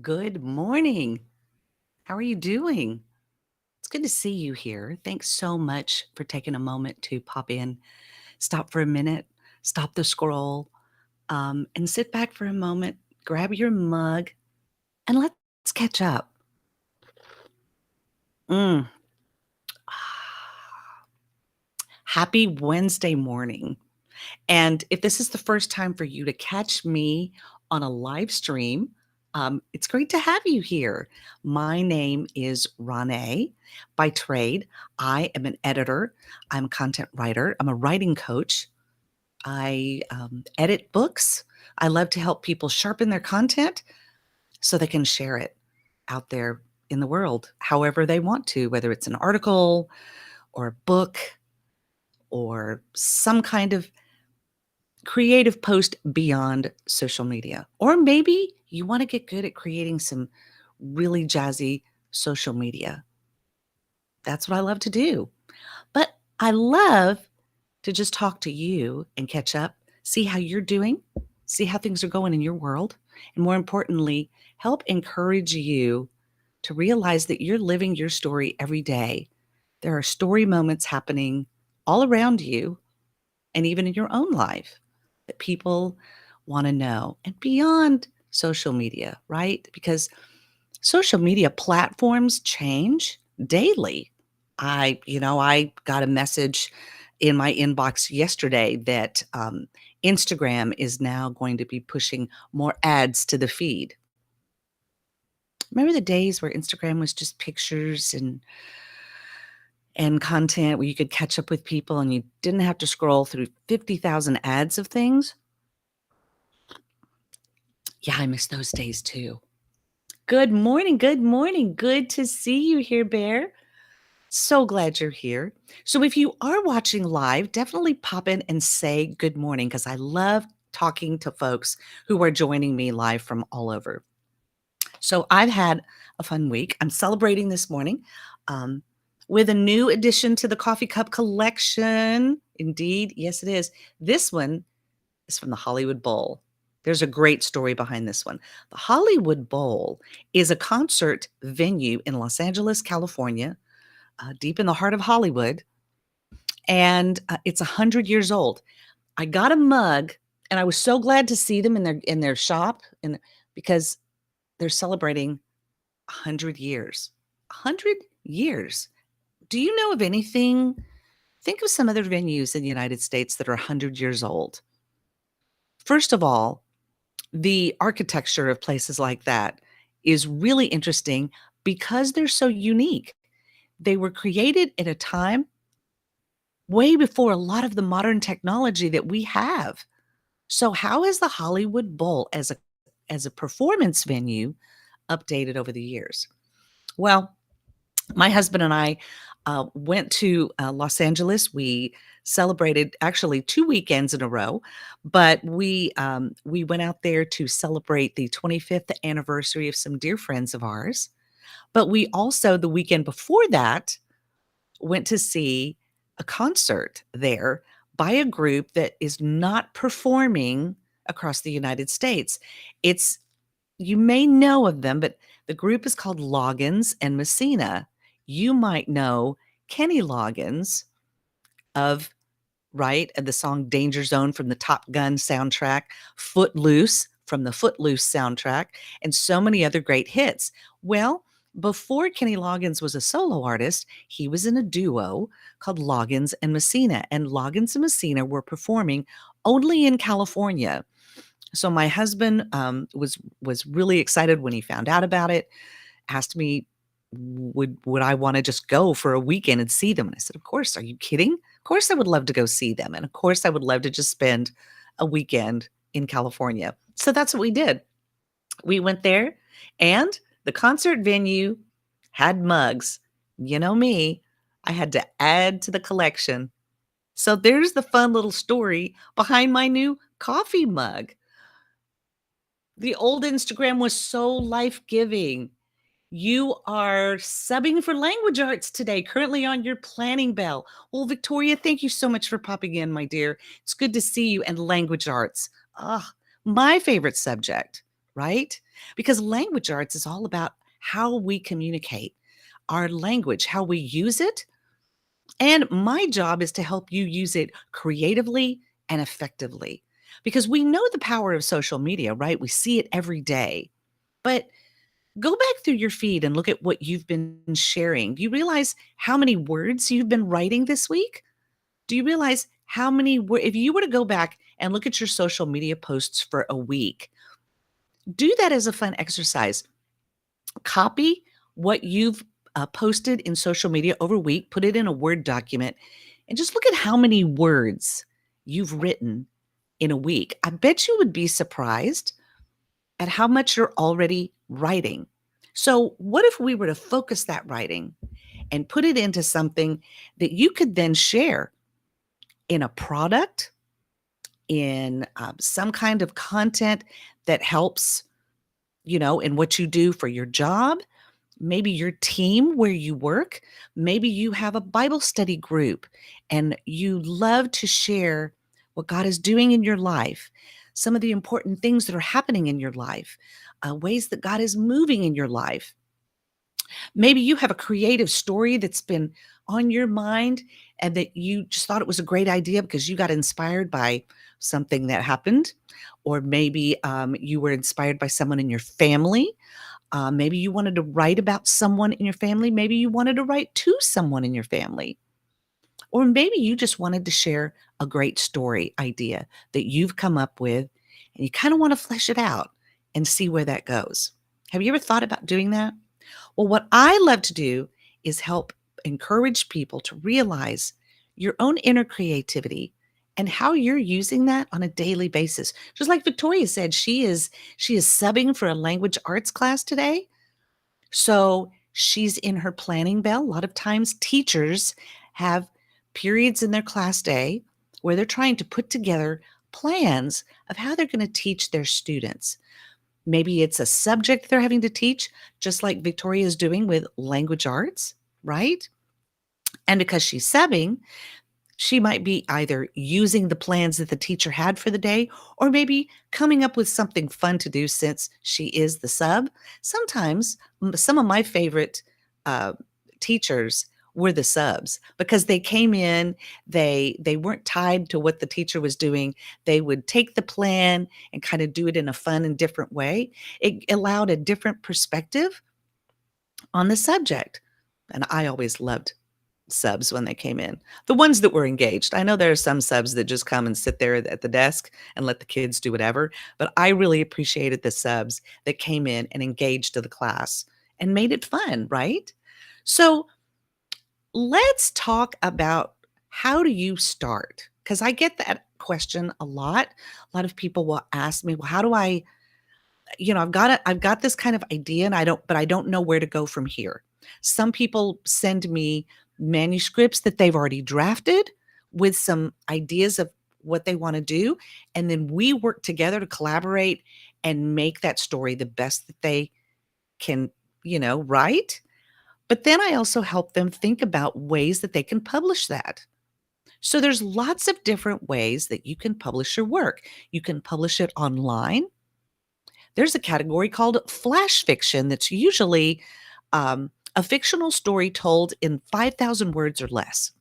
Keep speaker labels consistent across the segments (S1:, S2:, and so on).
S1: Good morning. How are you doing? It's good to see you here. Thanks so much for taking a moment to pop in, stop for a minute, stop the scroll, and sit back for a moment, grab your mug, and let's catch up. Mm. Happy Wednesday morning. And if this is the first time for you to catch me on a live stream, it's great to have you here. My name is Renee. By trade, I am an editor. I'm a content writer. I'm a writing coach. I edit books. I love to help people sharpen their content so they can share it out there in the world however they want to, whether it's an article or a book or some kind of creative post beyond social media. Or maybe you want to get good at creating some really jazzy social media. That's what I love to do. But I love to just talk to you and catch up, see how you're doing, see how things are going in your world, and more importantly, help encourage you to realize that you're living your story every day. There are story moments happening all around you and even in your own life that people want to know and beyond social media, right? Because social media platforms change daily. I got a message in my inbox yesterday that Instagram is now going to be pushing more ads to the feed. Remember the days where Instagram was just pictures and content where you could catch up with people and you didn't have to scroll through 50,000 ads of things? Yeah, I miss those days too. Good morning. Good morning. Good to see you here, Bear. So glad you're here. So, if you are watching live, definitely pop in and say good morning because I love talking to folks who are joining me live from all over. So, I've had a fun week. I'm celebrating this morning um, with a new addition to the Coffee Cup collection. Indeed, yes, it is. This one is from the Hollywood Bowl. There's a great story behind this one. The Hollywood Bowl is a concert venue in Los Angeles, California, deep in the heart of Hollywood, and it's 100 years old. I got a mug, and I was so glad to see them in their shop, and because they're celebrating 100 years. 100 years. Do you know of anything? Think of some other venues in the United States that are 100 years old. First of all, the architecture of places like that is really interesting because they're so unique. They were created at a time way before a lot of the modern technology that we have. So how has the Hollywood Bowl as a performance venue updated over the years? Well, my husband and I went to Los Angeles. We celebrated actually 2 weekends in a row, but we went out there to celebrate the 25th anniversary of some dear friends of ours. But we also, the weekend before that, went to see a concert there by a group that is not performing across the United States. It's You may know of them, but the group is called Loggins and Messina. You might know Kenny Loggins of the song Danger Zone from the Top Gun soundtrack, Footloose from the Footloose soundtrack, and so many other great hits. Well, before Kenny Loggins was a solo artist, he was in a duo called Loggins and Messina, and Loggins and Messina were performing only in California. So my husband was really excited when he found out about it, asked me would I want to just go for a weekend and see them? And I said, "Of course, are you kidding? Of course I would love to go see them. And of course I would love to just spend a weekend in California." So that's what we did. We went there and the concert venue had mugs. You know me, I had to add to the collection. So there's the fun little story behind my new coffee mug. The old Instagram was so life-giving. You are subbing for language arts today, currently on your planning bell. Well, Victoria, thank you so much for popping in, my dear. It's good to see you and language arts. Ah, my favorite subject. right? Because language arts is all about how we communicate, our language, how we use it. And my job is to help you use it creatively and effectively because we know the power of social media, right? We see it every day. But go back through your feed and look at what you've been sharing. Do you realize how many words you've been writing this week? Do you realize how many words, if you were to go back and look at your social media posts for a week, do that as a fun exercise. Copy what you've posted in social media over a week, put it in a Word document, and just look at how many words you've written in a week. I bet you would be surprised at how much you're already writing. So, what if we were to focus that writing and put it into something that you could then share in a product, in some kind of content that helps, in what you do for your job, maybe your team where you work, maybe you have a Bible study group and you love to share what God is doing in your life, some of the important things that are happening in your life, ways that God is moving in your life. Maybe you have a creative story that's been on your mind and that you just thought it was a great idea because you got inspired by something that happened. Or maybe you were inspired by someone in your family. Maybe you wanted to write about someone in your family. Maybe you wanted to write to someone in your family. Or maybe you just wanted to share a great story idea that you've come up with and you kind of want to flesh it out and see where that goes. Have you ever thought about doing that? Well, what I love to do is help encourage people to realize your own inner creativity and how you're using that on a daily basis. Just like Victoria said, she is subbing for a language arts class today. So she's in her planning bell. A lot of times teachers have periods in their class day where they're trying to put together plans of how they're going to teach their students. Maybe it's a subject they're having to teach, just like Victoria is doing with language arts, right? And because she's subbing, she might be either using the plans that the teacher had for the day or maybe coming up with something fun to do since she is the sub. Sometimes some of my favorite uh, teachers were the subs because they came in, they weren't tied to what the teacher was doing. They would take the plan and kind of do it in a fun and different way. It allowed a different perspective on the subject. And I always loved subs when they came in. The ones that were engaged. I know there are some subs that just come and sit there at the desk and let the kids do whatever, but I really appreciated the subs that came in and engaged to the class and made it fun, right? So let's talk about how do you start? Because I get that question a lot. A lot of people will ask me, well, how do I, I've got this kind of idea and I don't know where to go from here. Some people send me manuscripts that they've already drafted with some ideas of what they want to do. And then we work together to collaborate and make that story the best that they can, write. But then I also help them think about ways that they can publish that. So there's lots of different ways that you can publish your work. You can publish it online. There's a category called flash fiction that's usually a fictional story told in 5,000 words or less.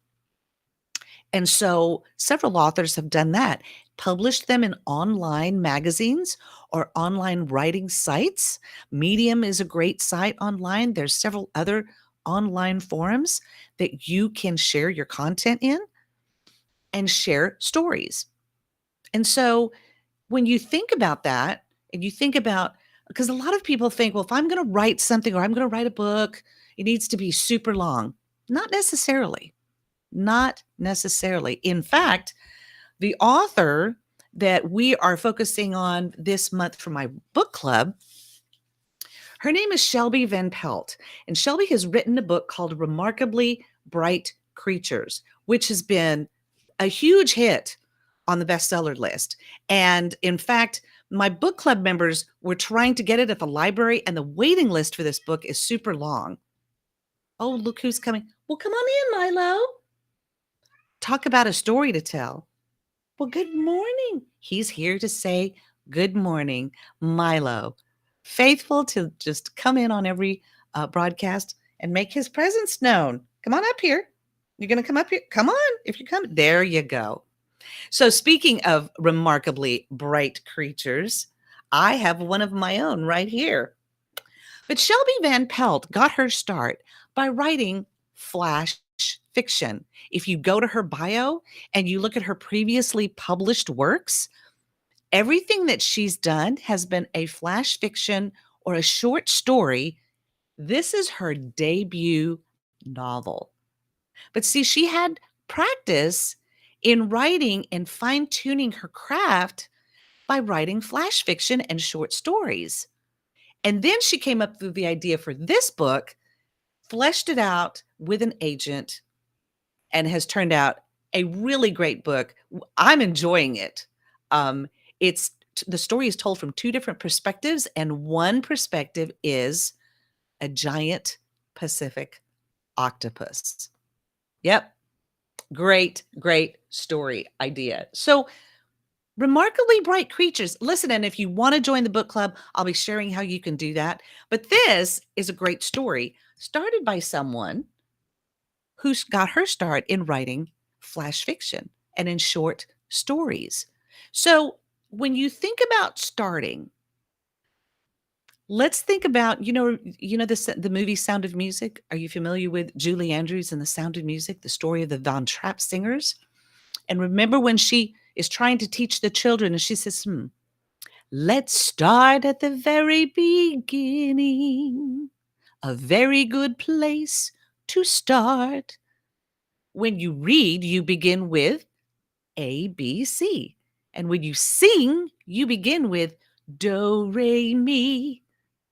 S1: And so several authors have done that, published them in online magazines or online writing sites. Medium is a great site online. There's several other online forums that you can share your content in and share stories. And so when you think about that and you think about, because a lot of people think, well, if I'm going to write something or I'm going to write a book, it needs to be super long. Not necessarily. Not necessarily. In fact, the author that we are focusing on this month for my book club, her name is Shelby Van Pelt. And Shelby has written a book called Remarkably Bright Creatures, which has been a huge hit on the bestseller list. And in fact, my book club members were trying to get it at the library, and the waiting list for this book is super long. Oh, look who's coming. Well, come on in, Milo. Talk about a story to tell. Well, good morning. He's here to say Good morning, Milo. Faithful to just come in on every broadcast and make his presence known. Come on up here. You're going to come up here. Come on. If you come, there you go. So, speaking of remarkably bright creatures, I have one of my own right here. But Shelby Van Pelt got her start by writing flash fiction. If you go to her bio and you look at her previously published works, everything that she's done has been a flash fiction or a short story. This is her debut novel. But see, she had practice in writing and fine tuning her craft by writing flash fiction and short stories. And then she came up with the idea for this book, fleshed it out with an agent, and has turned out a really great book. I'm enjoying it. It's the story is told from two different perspectives, and one perspective is a giant Pacific octopus. Yep. Great story idea. So, remarkably bright creatures. Listen, and if you want to join the book club, I'll be sharing how you can do that. But this is a great story started by someone who's got her start in writing flash fiction and in short stories. So, when you think about starting, let's think about, the movie Sound of Music. Are you familiar with Julie Andrews and the Sound of Music, the story of the Von Trapp singers? And remember when she is trying to teach the children and she says, let's start at the very beginning. A very good place to start. When you read, you begin with A, B, C. And when you sing, you begin with Do, Re, Mi,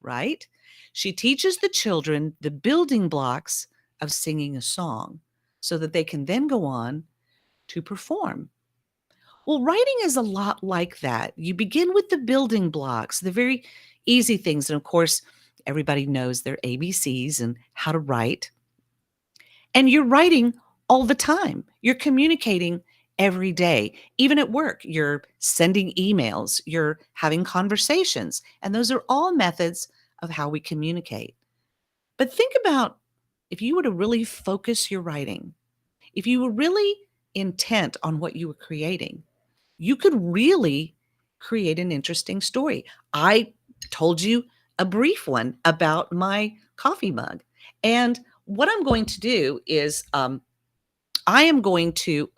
S1: right? She teaches the children the building blocks of singing a song so that they can then go on to perform. Well, writing is a lot like that. You begin with the building blocks, the very easy things. And of course, everybody knows their ABCs and how to write. And you're writing all the time. You're communicating every day. Even at work, you're sending emails, you're having conversations. And those are all methods of how we communicate. But think about if you were to really focus your writing, if you were really intent on what you were creating, you could really create an interesting story. I told you a brief one about my coffee mug. And what I'm going to do is I am going to,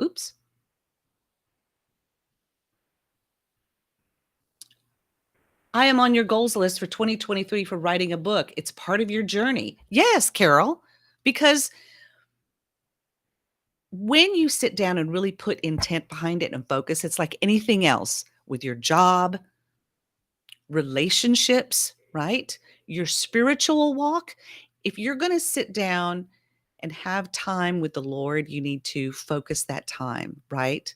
S1: I am on your goals list for 2023 for writing a book. It's part of your journey. Yes, Carol, because when you sit down and really put intent behind it and focus, it's like anything else with your job, relationships, right? Your spiritual walk. If you're going to sit down and have time with the Lord, you need to focus that time, right?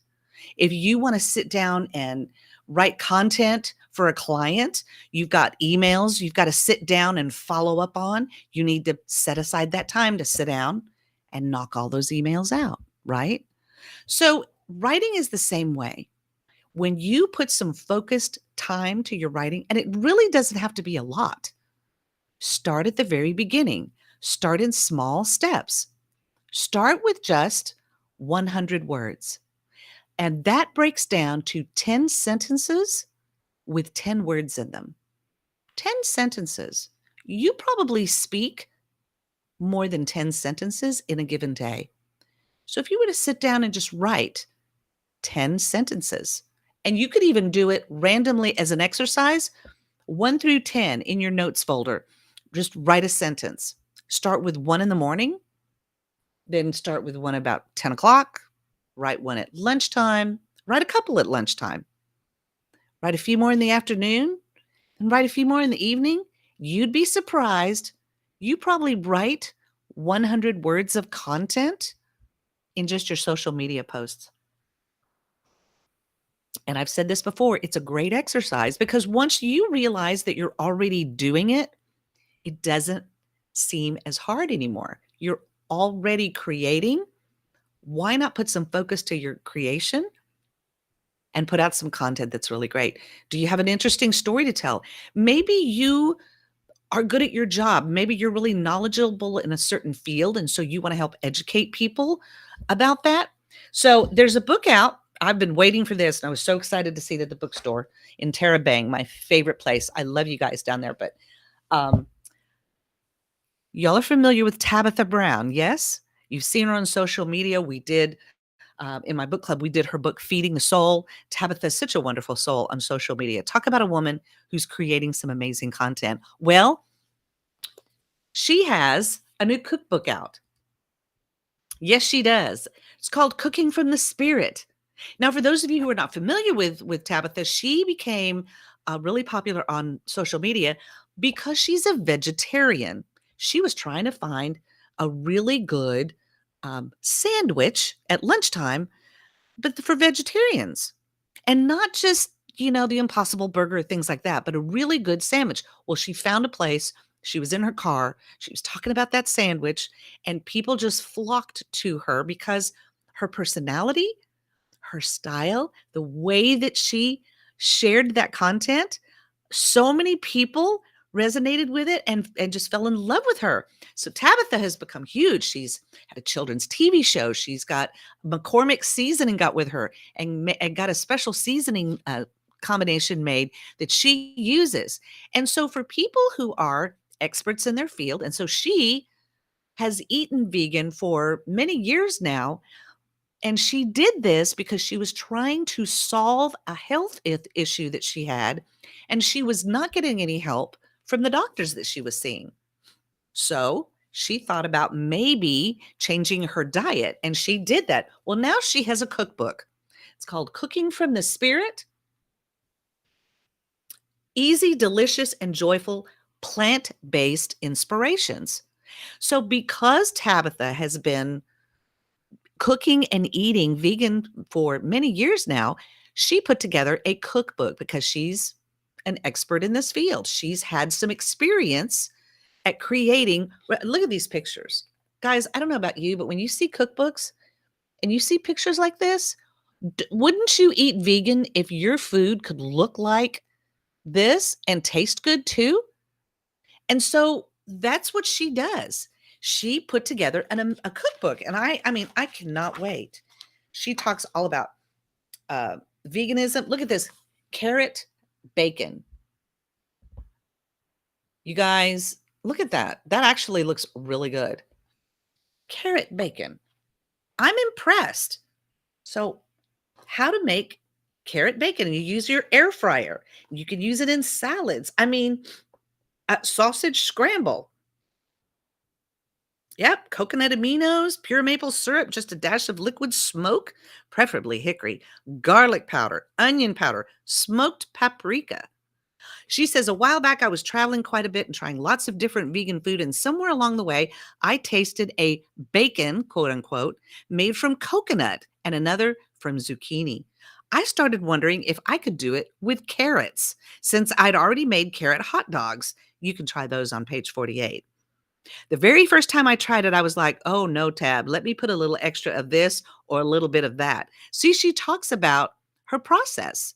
S1: If you want to sit down and write content for a client, you've got emails you've got to sit down and follow up on, you need to set aside that time to sit down and knock all those emails out, right? So, writing is the same way. When you put some focused time to your writing, and it really doesn't have to be a lot, start at the very beginning, start in small steps, start with just 100 words. And that breaks down to 10 sentences with 10 words in them. 10 sentences. You probably speak more than 10 sentences in a given day. So if you were to sit down and just write 10 sentences, and you could even do it randomly as an exercise, 1 through 10 in your notes folder, just write a sentence. Start with one in the morning, then start with one about 10 o'clock, write one at lunchtime, write a couple at lunchtime, write a few more in the afternoon, and write a few more in the evening. You'd be surprised. You probably write 100 words of content in just your social media posts. And I've said this before, it's a great exercise because once you realize that you're already doing it, it doesn't seem as hard anymore. You're already creating. Why not put some focus to your creation and put out some content that's really great. Do you have an interesting story to tell? Maybe you are good at your job. Maybe you're really knowledgeable in a certain field, and so you want to help educate people about that. So there's a book out. I've been waiting for this, and I was so excited to see it at the bookstore in Terabang, my favorite place. I love you guys down there, but um, y'all are familiar with Tabitha Brown, yes? You've seen her on social media. We did in my book club, we did her book, Feeding the Soul. Tabitha is such a wonderful soul on social media. Talk about a woman who's creating some amazing content. Well, she has a new cookbook out. Yes, she does. It's called Cooking from the Spirit. Now, for those of you who are not familiar with Tabitha, she became really popular on social media because she's a vegetarian. She was trying to find a really good sandwich at lunchtime, but for vegetarians. And not just, the Impossible Burger, things like that, but a really good sandwich. Well, she found a place. She was in her car. She was talking about that sandwich, and people just flocked to her because her personality, her style, the way that she shared that content, so many people resonated with it and just fell in love with her. So Tabitha has become huge. She's had a children's TV show. She's got McCormick seasoning got with her and got a special seasoning combination made that she uses. And so for people who are experts in their field, and so she has eaten vegan for many years now, and she did this because she was trying to solve a health issue that she had, and she was not getting any help from the doctors that she was seeing. So she thought about maybe changing her diet, and she did that. Well, now she has a cookbook. It's called Cooking from the Spirit. Easy, delicious, and joyful plant-based inspirations. So because Tabitha has been cooking and eating vegan for many years now, she put together a cookbook because she's an expert in this field. She's had some experience at creating. Look at these pictures. Guys, I don't know about you, but when you see cookbooks and you see pictures like this, wouldn't you eat vegan if your food could look like this and taste good too? And so that's what she does. She put together a cookbook, and I mean, I cannot wait. She talks all about uh, veganism. Look at this carrot bacon. You guys, look at that. That actually looks really good. Carrot bacon. I'm impressed. So, how to make carrot bacon? You use your air fryer. You can use it in salads. I mean, sausage scramble. Yep, coconut aminos, pure maple syrup, just a dash of liquid smoke, preferably hickory, garlic powder, onion powder, smoked paprika. She says, a while back, I was traveling quite a bit and trying lots of different vegan food. And somewhere along the way, I tasted a bacon, quote unquote, made from coconut and another from zucchini. I started wondering if I could do it with carrots since I'd already made carrot hot dogs. You can try those on page 48. The very first time I tried it, I was like, oh no, Tab, let me put a little extra of this or a little bit of that. See, she talks about her process.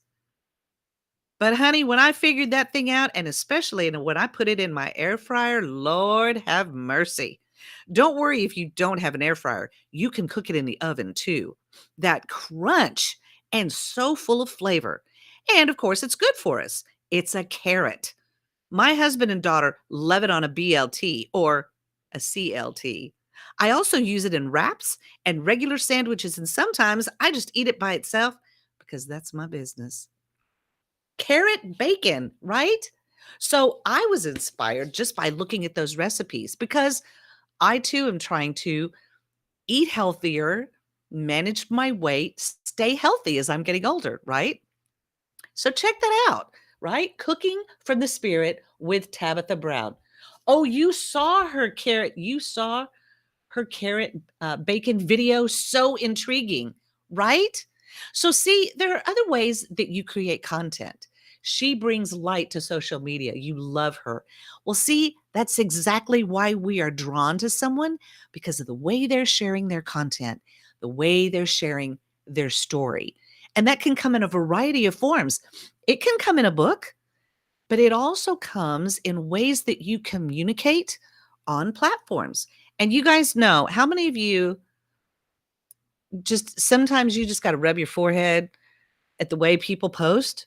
S1: But honey, when I figured that thing out, and especially when I put it in my air fryer, Lord have mercy. Don't worry if you don't have an air fryer. You can cook it in the oven too. That crunch and so full of flavor. And of course, it's good for us. It's a carrot. My husband and daughter love it on a BLT or a CLT. I also use it in wraps and regular sandwiches, and sometimes I just eat it by itself because that's my business. Carrot bacon, right? So I was inspired just by looking at those recipes because I too am trying to eat healthier, manage my weight, stay healthy as I'm getting older, right? So check that out, right? Cooking from the Spirit with Tabitha Brown. Oh, you saw her carrot bacon video. So intriguing, right? So see, there are other ways that you create content. She brings light to social media. You love her. Well, see, that's exactly why we are drawn to someone, because of the way they're sharing their content, the way they're sharing their story. And that can come in a variety of forms. It can come in a book, but it also comes in ways that you communicate on platforms. And you guys know, how many of you just sometimes you just got to rub your forehead at the way people post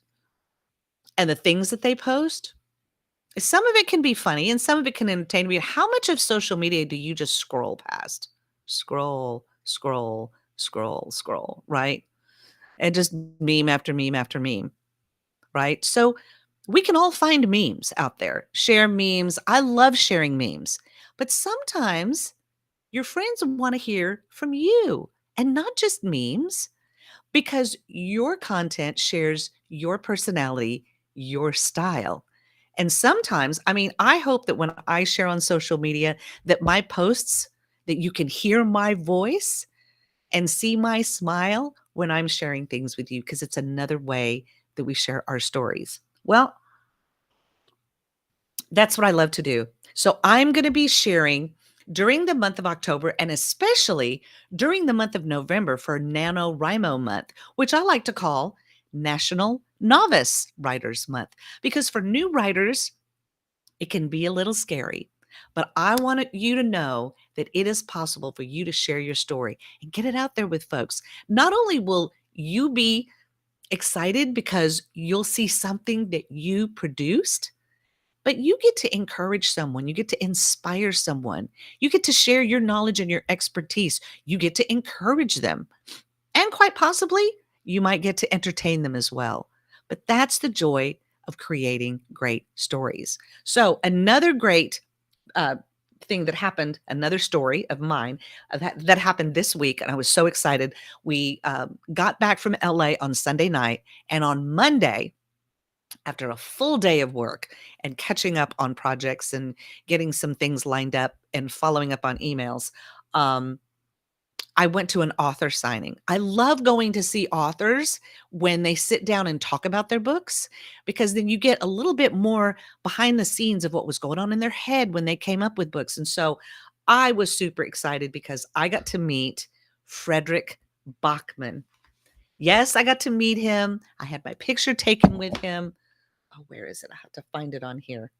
S1: and the things that they post? Some of it can be funny and some of it can entertain you. How much of social media do you just scroll past? Scroll, scroll, scroll, scroll, right? And just meme after meme after meme, right? So we can all find memes out there, share memes. I love sharing memes, but sometimes your friends want to hear from you and not just memes because your content shares your personality, your style. And sometimes, I mean, I hope that when I share on social media that my posts that you can hear my voice and see my smile when I'm sharing things with you because it's another way that we share our stories. Well, that's what I love to do. So I'm going to be sharing during the month of October and especially during the month of November for NaNoWriMo Month, which I like to call National Novice Writers Month, because for new writers, it can be a little scary. But I wanted you to know that it is possible for you to share your story and get it out there with folks. Not only will you be excited because you'll see something that you produced, but you get to encourage someone, you get to inspire someone, you get to share your knowledge and your expertise, you get to encourage them, and quite possibly, you might get to entertain them as well. But that's the joy of creating great stories. So, another great uh, thing that happened, another story of mine that happened this week, and I was so excited. We got back from LA on Sunday night, and on Monday, after a full day of work and catching up on projects and getting some things lined up and following up on emails, um, I went to an author signing. I love going to see authors when they sit down and talk about their books because then you get a little bit more behind the scenes of what was going on in their head when they came up with books. And so I was super excited because I got to meet Frederick Bachmann. Yes, I got to meet him. I had my picture taken with him. Oh, where is it? I have to find it on here.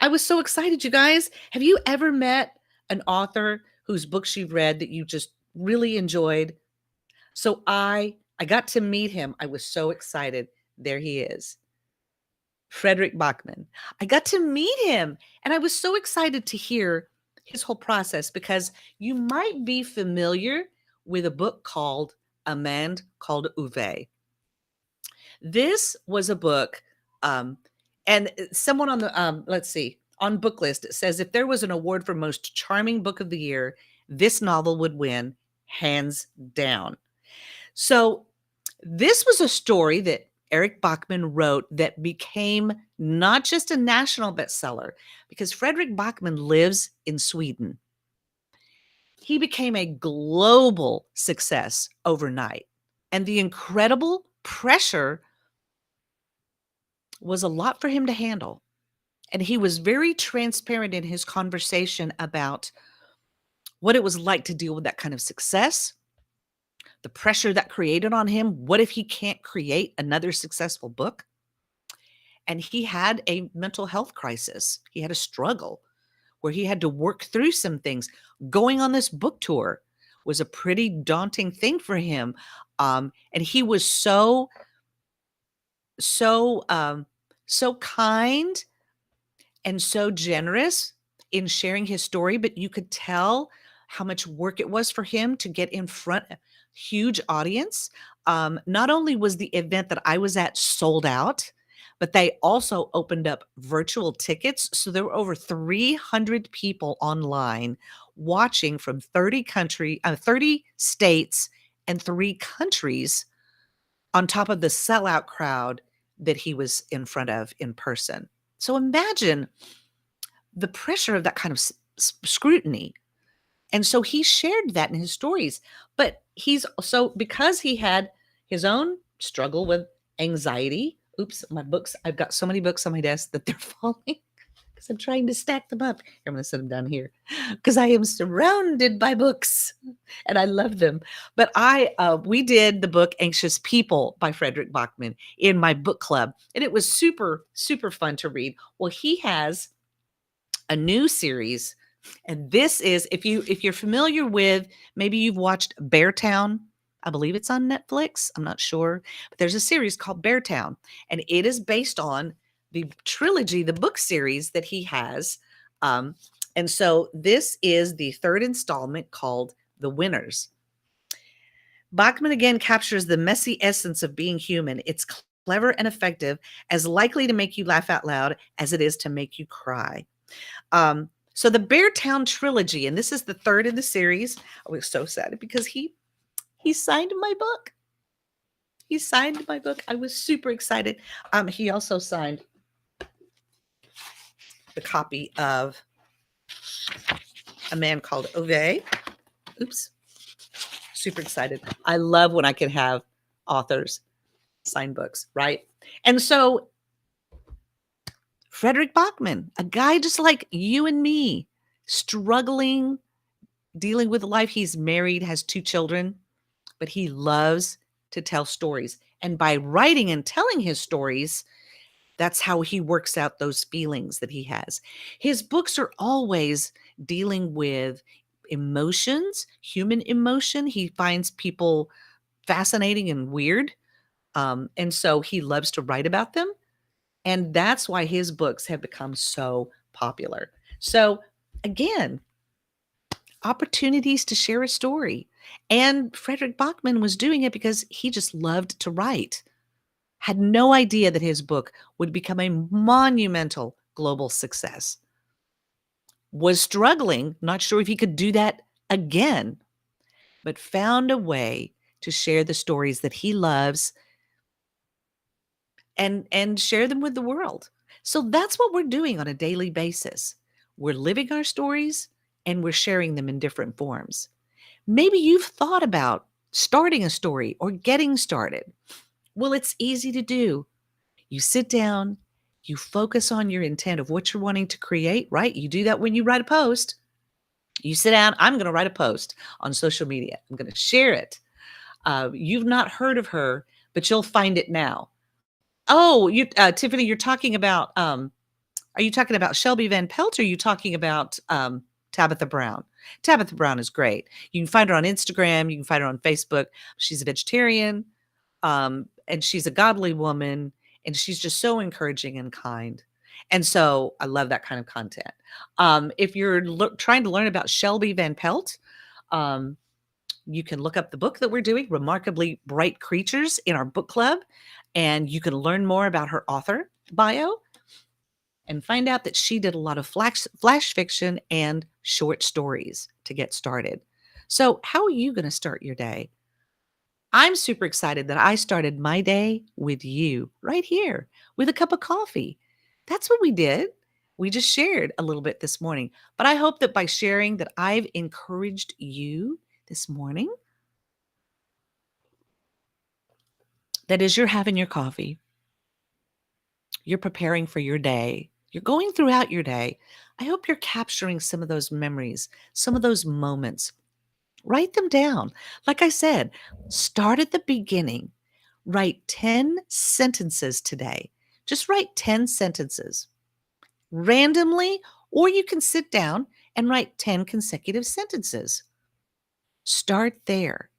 S1: I was so excited, you guys. Have you ever met an author whose books you've read that you just really enjoyed? So I got to meet him. I was so excited. There he is. Frederick Bachmann. I got to meet him and I was so excited to hear his whole process because you might be familiar with a book called A Man Called Uwe. This was a book, and someone on the let's see, on book list it says if there was an award for most charming book of the year, this novel would win hands down. So this was a story that Eric Bachman wrote that became not just a national bestseller because Frederick Bachman lives in Sweden. He became a global success overnight. And the incredible pressure was a lot for him to handle. And he was very transparent in his conversation about what it was like to deal with that kind of success, the pressure that created on him. What if he can't create another successful book? And he had a mental health crisis. He had a struggle where he had to work through some things. Going on this book tour was a pretty daunting thing for him. And he was so, so kind and so generous in sharing his story, but you could tell how much work it was for him to get in front of huge audience. Not only was the event that I was at sold out, but they also opened up virtual tickets. So there were over 300 people online watching from 30 states and 3 countries on top of the sellout crowd that he was in front of in person. So imagine the pressure of that kind of scrutiny. And so he shared that in his stories. But he's so because he had his own struggle with anxiety. Oops, my books. I've got so many books on my desk that they're falling. because I'm trying to stack them up. I'm going to set them down here because I am surrounded by books and I love them. But we did the book Anxious People by Frederick Bachmann in my book club, and it was super, super fun to read. Well, he has a new series, and this is if you're familiar with, maybe you've watched Beartown. I believe it's on Netflix. I'm not sure, but there's a series called Beartown, and it is based on the trilogy, the book series that he has. Um, and so this is the third installment called The Winners. Bachman again captures the messy essence of being human. It's clever and effective, as likely to make you laugh out loud as it is to make you cry. So the Beartown trilogy, and this is the third in the series. I was so sad because he signed my book. He signed my book. I was super excited. He also signed the copy of A Man Called Ove. Oops. Super excited. I love when I can have authors sign books, right? And so Frederick Bachmann, a guy just like you and me, struggling, dealing with life. He's married, has 2 children, but he loves to tell stories. And by writing and telling his stories, that's how he works out those feelings that he has. His books are always dealing with emotions, human emotion. He finds people fascinating and weird. And so he loves to write about them. And that's why his books have become so popular. So, again, opportunities to share a story. And Frederick Bachmann was doing it because he just loved to write. Had no idea that his book would become a monumental global success. Was struggling, not sure if he could do that again, but found a way to share the stories that he loves and share them with the world. So that's what we're doing on a daily basis. We're living our stories and we're sharing them in different forms. Maybe you've thought about starting a story or getting started. Well, it's easy to do. You sit down, you focus on your intent of what you're wanting to create, right? You do that when you write a post. You sit down, I'm going to write a post on social media. I'm going to share it. You've not heard of her, but you'll find it now. Oh, Tiffany, you're talking about, are you talking about Shelby Van Pelt or are you talking about Tabitha Brown? Tabitha Brown is great. You can find her on Instagram. You can find her on Facebook. She's a vegetarian, and she's a godly woman, and she's just so encouraging and kind. And so I love that kind of content. If you're trying to learn about Shelby Van Pelt, um, you can look up the book that we're doing, Remarkably Bright Creatures, in our book club, and you can learn more about her author bio and find out that she did a lot of flash fiction and short stories to get started. So, how are you going to start your day? I'm super excited that I started my day with you right here with a cup of coffee. That's what we did. We just shared a little bit this morning. But I hope that by sharing that I've encouraged you this morning, that as you're having your coffee, you're preparing for your day, you're going throughout your day. I hope you're capturing some of those memories, some of those moments. Write them down. Like I said, start at the beginning. Write 10 sentences today. Just write 10 sentences randomly, or you can sit down and write 10 consecutive sentences. Start there.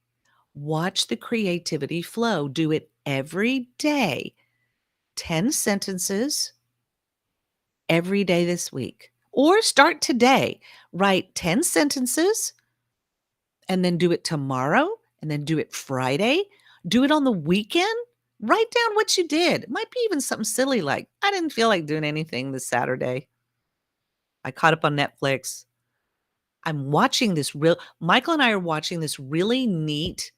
S1: Watch the creativity flow. Do it every day. 10 sentences every day this week. Or start today. Write 10 sentences and then do it tomorrow and then do it Friday. Do it on the weekend. Write down what you did. It might be even something silly like, I didn't feel like doing anything this Saturday. I caught up on Netflix. I'm watching this Michael and I are watching this really neat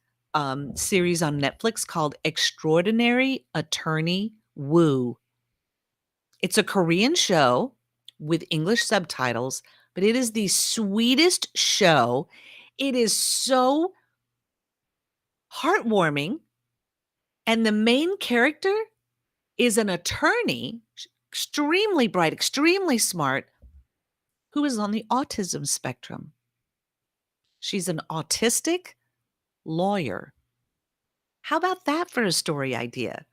S1: series on Netflix called Extraordinary Attorney Woo. It's a Korean show with English subtitles, but it is the sweetest show. It is so heartwarming. And the main character is an attorney. extremely bright, extremely smart, who is on the autism spectrum. She's an autistic lawyer. How about that for a story idea?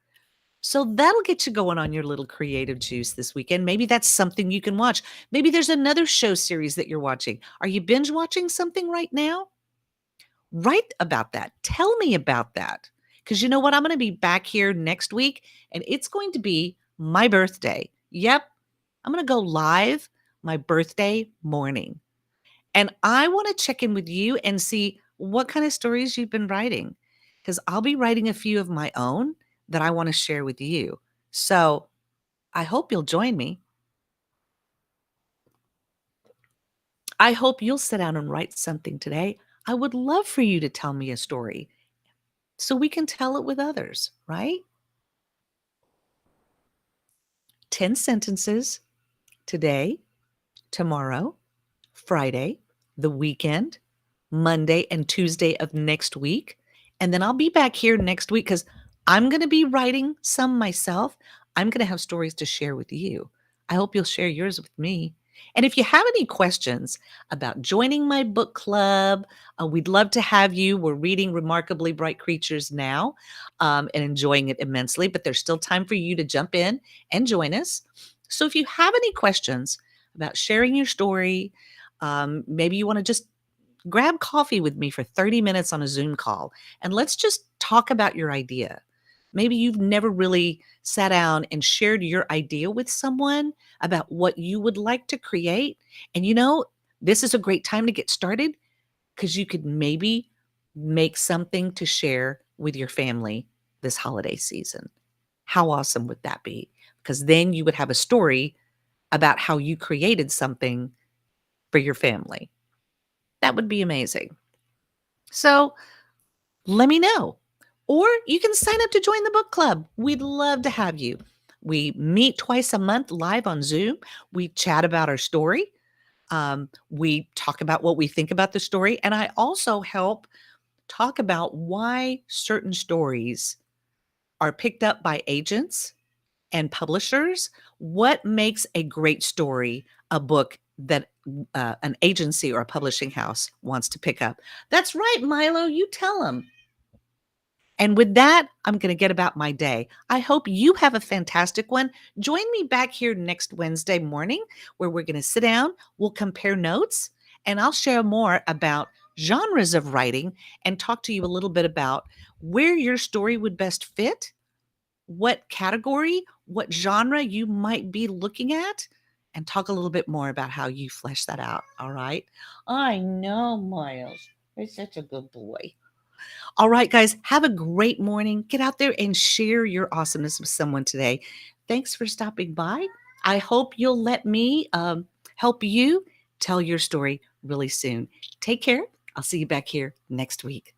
S1: So that'll get you going on your little creative juice this weekend. Maybe that's something you can watch. Maybe there's another show series that you're watching. Are you binge watching something right now? Write about that. Tell me about that. Because you know what? I'm going to be back here next week and it's going to be my birthday. Yep. I'm going to go live my birthday morning. And I want to check in with you and see what kind of stories you've been writing. Because I'll be writing a few of my own that I want to share with you. So I hope you'll join me. I hope you'll sit down and write something today. I would love for you to tell me a story so we can tell it with others, right? 10 sentences today, tomorrow, Friday, the weekend, Monday, and Tuesday of next week. And then I'll be back here next week because I'm going to be writing some myself. I'm going to have stories to share with you. I hope you'll share yours with me. And if you have any questions about joining my book club, we'd love to have you. We're reading Remarkably Bright Creatures now and enjoying it immensely, but there's still time for you to jump in and join us. So if you have any questions about sharing your story, maybe you want to just grab coffee with me for 30 minutes on a Zoom call and let's just talk about your idea. Maybe you've never really sat down and shared your idea with someone about what you would like to create. And this is a great time to get started because you could maybe make something to share with your family this holiday season. How awesome would that be? Because then you would have a story about how you created something for your family. That would be amazing. So let me know. Or you can sign up to join the book club. We'd love to have you. We meet twice a month live on Zoom. We chat about our story. We talk about what we think about the story. And I also help talk about why certain stories are picked up by agents and publishers. What makes a great story a book that an agency or a publishing house wants to pick up? That's right, Milo. You tell them. And with that, I'm going to get about my day. I hope you have a fantastic one. Join me back here next Wednesday morning where we're going to sit down, we'll compare notes, and I'll share more about genres of writing and talk to you a little bit about where your story would best fit, what category, what genre you might be looking at, and talk a little bit more about how you flesh that out. All right. I know, Miles. You're such a good boy. All right, guys, have a great morning. Get out there and share your awesomeness with someone today. Thanks for stopping by. I hope you'll let me help you tell your story really soon. Take care. I'll see you back here next week.